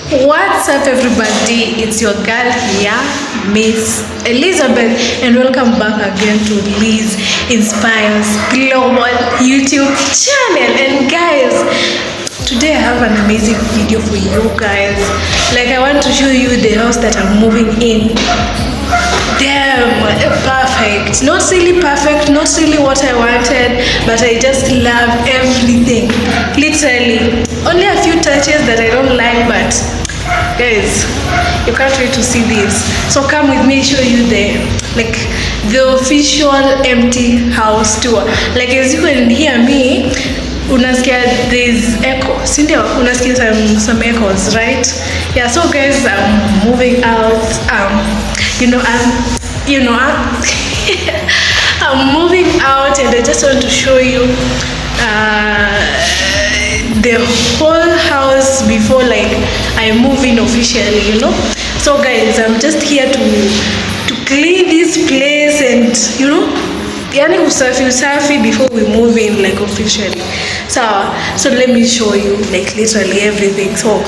What's up, everybody? It's your girl here, Miss Elizabeth, and welcome back again to Liz Inspires Global YouTube channel. And guys, today I have an amazing video for you guys. Like, I want to show you the house that I'm moving in. Damn, perfect. Not really perfect, not really what I wanted, but I just love everything. Literally, only a few touches that I don't like, but guys, you can't wait to see this. So come with me, show you the official empty house tour. Like, as you can hear me, unasikia there's echo, sindio? Unasikia some echoes, right? Yeah. So guys, I'm moving out. I'm moving out, and I just want to show you the whole house before I move in officially, So guys, I'm just here to clean this place and yani usafi before we move in officially. So let me show you literally everything. So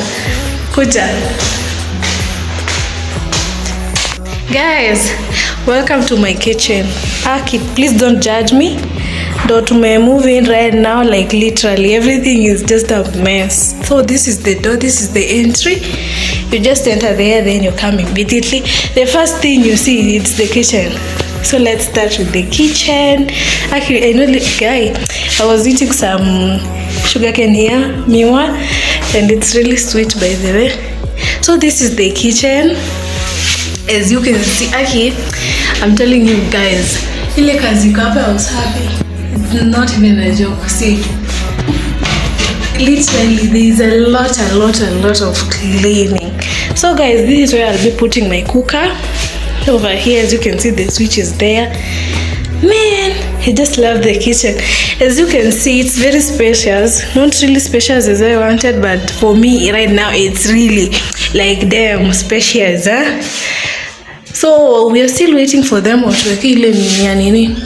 kuja guys, welcome to my kitchen. Aki, please don't judge me. Don't move in right now, literally everything is just a mess. So this is the door, this is the entry. You just enter there, then you come immediately. The first thing you see, it's the kitchen. So let's start with the kitchen. Actually, I know guy, I was eating some sugarcane here, miwa, and it's really sweet, by the way. So this is the kitchen. As you can see, Aki, I'm telling you guys, ile kazi hapa I was happy. It's not even a joke. See, literally there is a lot of cleaning. So guys, this is where I'll be putting my cooker. Over here, as you can see, the switch is there. Man, I just love the kitchen. As you can see, it's very spacious. Not really spacious as I wanted, but for me right now, it's really damn spacious, huh? So we are still waiting for them to ile nini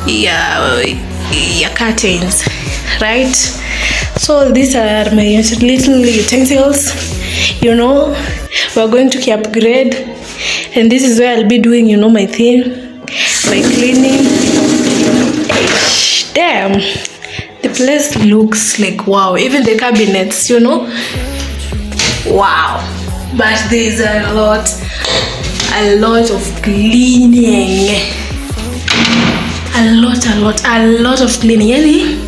ya curtains, right? So these are my little utensils. We're going to upgrade, and this is where I'll be doing my thing, my cleaning. Damn, the place looks wow. Even the cabinets, wow. But there's a lot of cleaning. A lot of cleaning.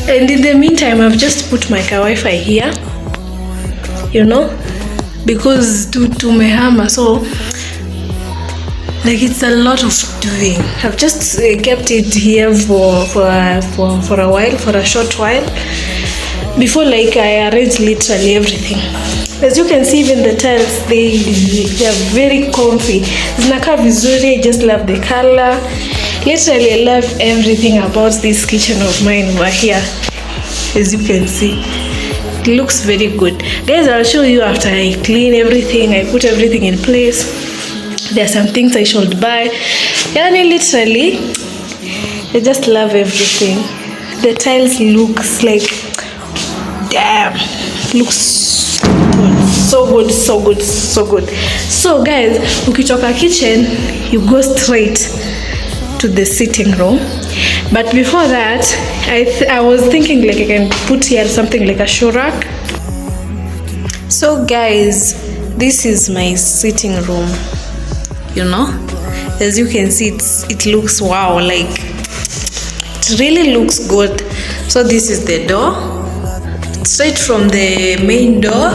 And in the meantime, I've just put my Wi-Fi here, because to mehama, so it's a lot of doing. I've just kept it here for a while, for a short while, before I arrange literally everything. As you can see, even the tiles, they are very comfy. Zinakaa vizuri. I just love the color. Literally, I love everything about this kitchen of mine over here. As you can see, it looks very good. Guys, I'll show you after I clean everything, I put everything in place. There are some things I should buy. Literally, I just love everything. The tiles looks damn, looks so good. So guys, ukitoka kitchen, you go straight to the sitting room. But before that, I was thinking I can put here something like a shoe rack. So guys, this is my sitting room. As you can see, it looks wow, it really looks good. So this is the door, straight from the main door,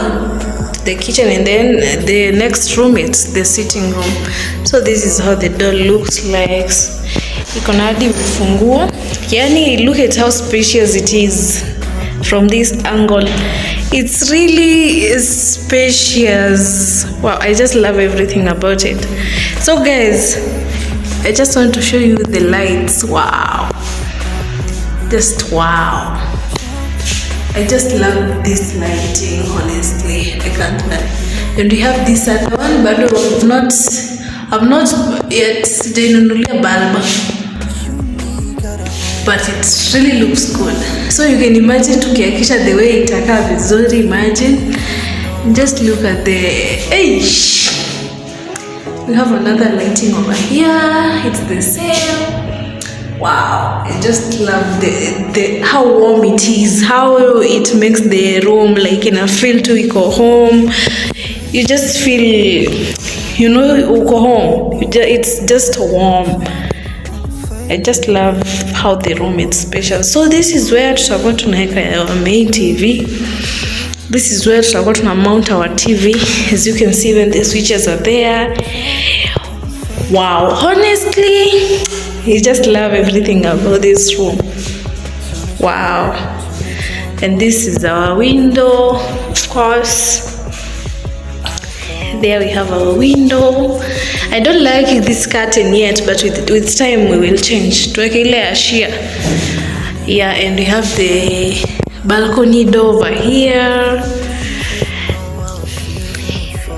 the kitchen, and then the next room, it's the sitting room. So this is how the door looks like. Iko na hadi vifunguo. Look at how spacious it is from this angle. It's really spacious. Wow, I just love everything about it. So guys, I just want to show you the lights. Wow, just wow. I just love this lighting, honestly. I can't lie. And we have this other one, but I've not yet sijanunulia bulb, but it really looks good. So you can imagine tukiakisha the way itakaa vizuri. Imagine Just look at the age. We have another lighting over here. It's the same. Wow, I just love the how warm it is, how it makes the room like in a feel to eco home. You just feel, you know, uko home. It's just warm. I just love how the room is special. So this is where tutakuwa tunaweka our main TV. This is where tutakuwa tuna mount our TV. As you can see, when the switches are there. Wow, honestly, I just love everything about this room. Wow. And this is our window, of course. There we have our window. I don't like this curtain yet, but with time we will change. Tuweke ile ya sheer. Yeah, and we have the balcony door over here.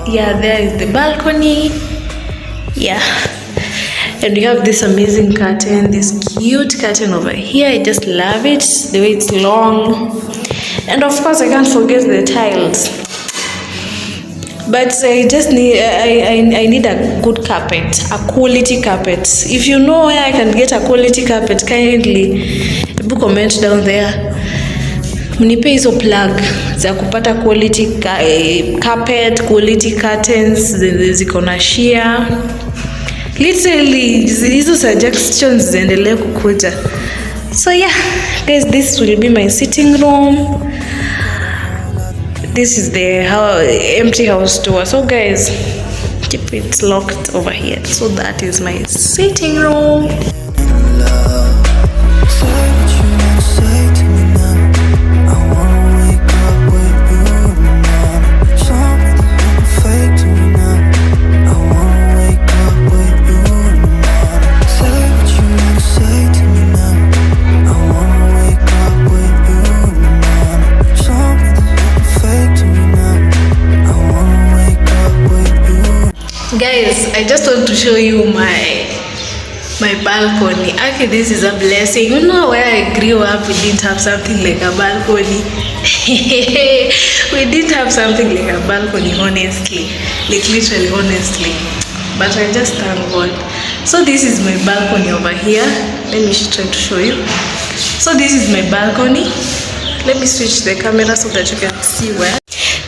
Yeah, there is the balcony. Yeah, and we have this amazing curtain, this cute curtain over here. I just love it, the way it's long. And of course I can't forget the tiles, but I just need I need a good carpet, a quality carpet. If you know where I can get a quality carpet, kindly comment down there. Mnipe hizo plug za kupata quality carpet, quality curtains ziko na sheer. Literally hizo suggestions ziendelee kukuja. So yeah guys, this will be my sitting room. This is the empty house tour. So guys, keep it locked over here. So that is my sitting room. Guys, I just want to show you my balcony. Actually, this is a blessing. You know, where I grew up, we didn't have something like a balcony. We didn't have something like a balcony, honestly, like literally, honestly. But I just thank God. So this is my balcony over here. Let me try to show you. So this is my balcony. Let me switch the camera so that you can see where.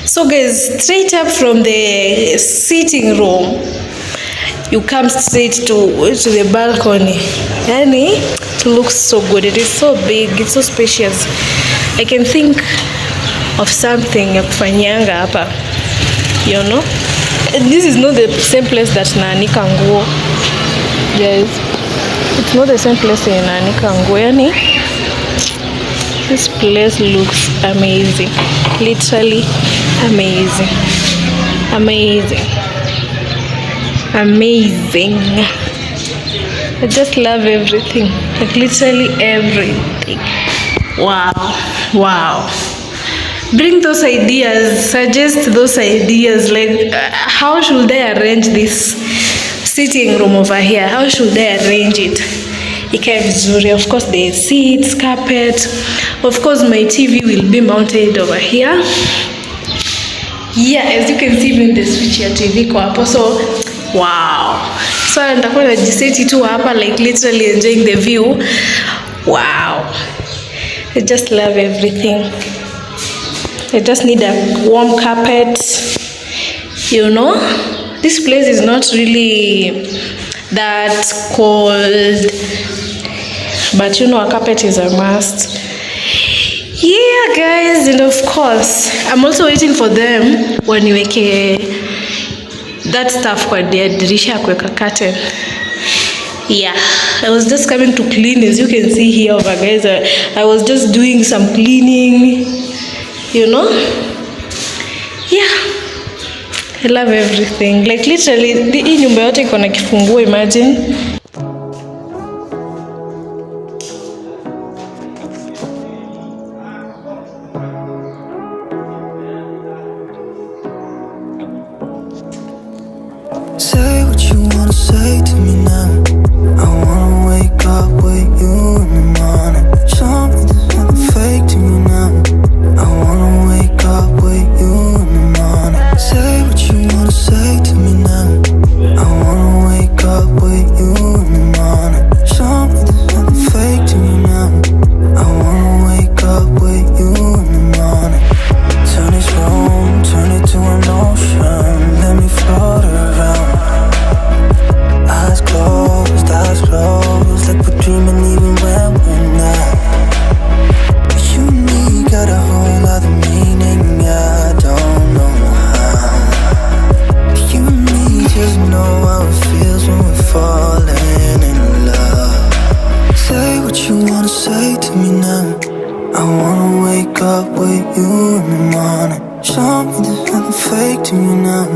So guys, straight up from the sitting room, you come straight to the balcony. Yani, it looks so good. It is so big. It's so spacious. I can think of something ya kufanyanga hapa, you know. And this is not the same place that naanika nguo, guys. It's not the same place in naanika nguo. Yani, this place looks amazing. Literally amazing. Amazing. Amazing. I just love everything. Like literally everything. Wow. Wow. Bring those ideas. Suggest those ideas. Like how should I arrange this sitting room over here? How should I arrange it? Ikae vizuri. Of course the seats, carpet. Of course my TV will be mounted over here. Yeah, as you can see, even the switch ya TV kwa hapo. So wow. So nitakuwa najiseti tu hapa, like literally enjoying the view. Wow. I just love everything. I just need a warm carpet. You know, this place is not really that cold, but you know, a carpet is a must. Yeah guys, and of course I'm also waiting for them waniweke that stuff kwa dirisha ya kuweka curtain. Yeah, I was just coming to clean. As you can see here over guys, I was just doing some cleaning, you know. Yeah, I love everything. Like literally hii nyumba yote iko na kifunguo, imagine. Say what you wanna say to me now. I wanna wake up with you in the morning. Something's not fake to me now. I wanna wake up with you in the morning. nothing fake to me now.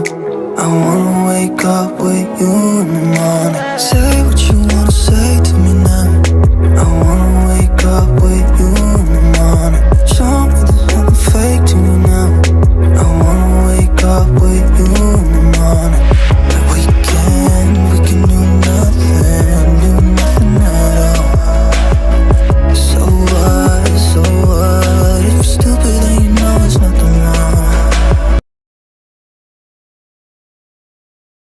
I wanna wake up with you in the morning. Say what you wanna say to me now. I wanna wake up with you